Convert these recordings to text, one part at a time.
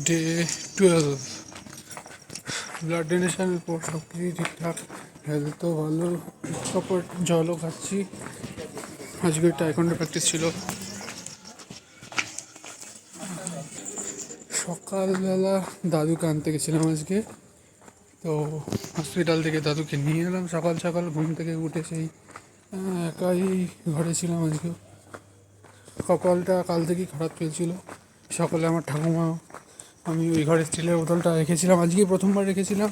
Day 12, blood ডোনেশনের পর সব কিছুই ঠিকঠাক, হেলথও ভালো, প্রপার জলও খাচ্ছি। আজকে টাইকোয়ান্ডো প্র্যাকটিস ছিল। সকালবেলা দাদুকে আনতে গেছিলাম আজকে, তো হসপিটাল থেকে দাদুকে নিয়ে এলাম সকাল সকাল ঘুম থেকে উঠে। সেই একাই ঘরে ছিলাম আজকে। কপালটা কাল থেকেই খারাপ চলছিল। সকালে আমার ঠাকুমা, আমি ওই ঘরে স্টিলের বোতলটা রেখেছিলাম, আজকেই প্রথমবার রেখেছিলাম।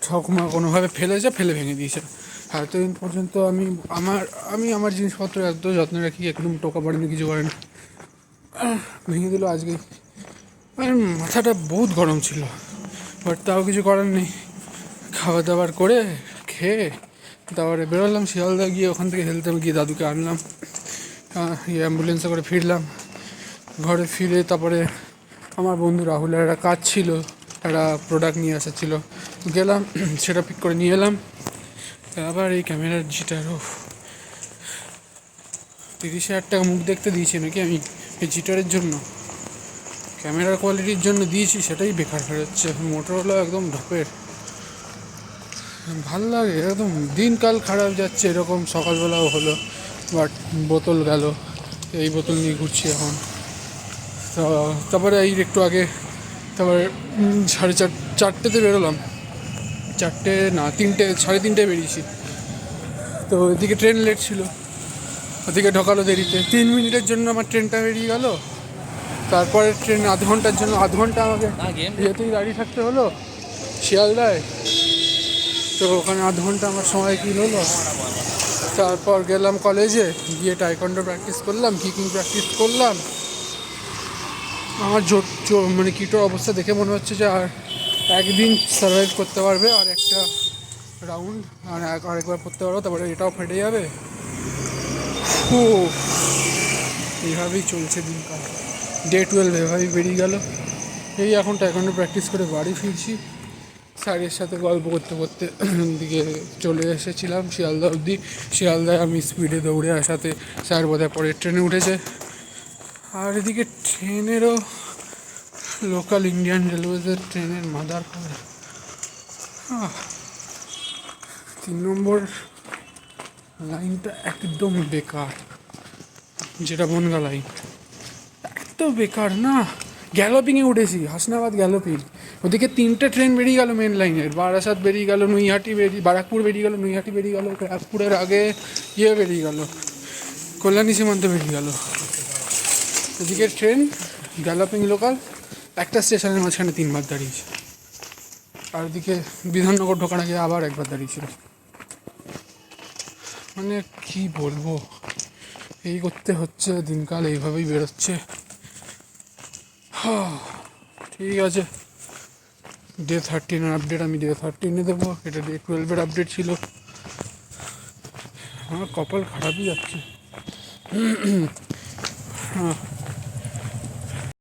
ঠাকুমা কোনোভাবে ফেলে ভেঙে দিয়েছে। এতদিন পর্যন্ত আমি আমার জিনিসপত্র এত যত্ন রাখি, একদম টোকা পড়েনি, কিছু করেনি, ভেঙে দিল আজকেই। আর মাথাটা বহুত গরম ছিল, বাট তাও কিছু করার নেই। খাওয়া দাওয়ার করে খেয়ে তারপরে বেরোলাম শিয়ালদা গিয়ে, ওখান থেকে হেলতে গিয়ে দাদুকে আনলাম, অ্যাম্বুলেন্সে করে ফিরলাম। ঘরে ফিরে তারপরে আমার বন্ধু রাহুলের একটা কাজ ছিল, একটা প্রোডাক্ট নিয়ে আসা ছিল, গেলাম, সেটা পিক করে নিয়ে এলাম। আবার এই ক্যামেরার জিটার, 30,000 টাকা মুখ দেখতে দিয়েছি নাকি আমি এই জিটারের জন্য? ক্যামেরার কোয়ালিটির জন্য দিয়েছি, সেটাই বেকার বেরোচ্ছে। মোটরওয়ালা একদম ঢপের, ভাল লাগে একদম। দিনকাল খারাপ যাচ্ছে, এরকম সকালবেলাও হলো, বাট বোতল গেল, এই বোতল নিয়ে ঘুরছি এখন। তো তারপরে এই একটু আগে তারপরে 4:30 বেরোলাম, 4টে না 3টে, 3:30 বেরিয়েছি। তো এদিকে ট্রেন লেট ছিল, ওদিকে ঢোকালো দেরিতে, 3 মিনিটের জন্য আমার ট্রেনটা বেরিয়ে গেল। তারপরে ট্রেন আধ ঘন্টা আমাকে যেতেই দাঁড়িয়ে থাকতে হলো শিয়ালদায়। তো ওখানে আধ ঘন্টা আমার সময় কিল হলো। তারপর গেলাম কলেজে, গিয়ে টাইকোয়ান্ডো প্র্যাকটিস করলাম, কিকিং প্র্যাকটিস করলাম। আমার মানে কিটোর অবস্থা দেখে মনে হচ্ছে যে আর একদিন সার্ভাইভ করতে পারবে, আর একটা রাউন্ড আর আরেকবার করতে পারবো, তারপরে এটাও ফেটে যাবে। এইভাবেই চলছে দিনকাল। ডে 12 এভাবেই বেরিয়ে গেল। এই এখন টাইকোয়ান্ডো প্র্যাকটিস করে বাড়ি ফিরছি। স্যারের সাথে গল্প করতে করতে দিকে চলে এসেছিলাম শিয়ালদা অবধি। শিয়ালদায় আমি স্পিডে দৌড়ে আসাতে স্যার বোধহয় পরের ট্রেনে উঠেছে। আর এদিকে ট্রেনেরও লোকাল ইন্ডিয়ান রেলওয়েজের ট্রেনের মাদার খাবার। 3 নম্বর লাইনটা একদম বেকার, যেটা বনগা লাইন, এত বেকার না। গ্যালোপিংয়ে উঠেছি, হাসনাবাদ গ্যালোপিং। ওদিকে 3টে ট্রেন বেরিয়ে গেল মেন লাইনের, বারাসাত বেরিয়ে গেল, বারাকপুর বেরিয়ে গেল, নৈহাটি বেরিয়ে গেল, ব্যারাকপুরের আগে বেরিয়ে গেল, কল্যাণী সীমান্ত বেরিয়ে গেল। ওদিকের ট্রেন গ্যালোপিং লোকাল একটা স্টেশনের মাঝখানে 3বার দাঁড়িয়েছে। আর ওদিকে বিধাননগর ঢোকার আগে আবার একবার দাঁড়িয়েছিল। মানে কি বলবো, এই করতে হচ্ছে দিনকাল, এইভাবেই বেরোচ্ছে। ঠিক আছে, ডে 13 আপডেট আমি ডে 13 দেবো, এটা ডে 12 আপডেট ছিল। আমার কপাল খারাপই যাচ্ছে।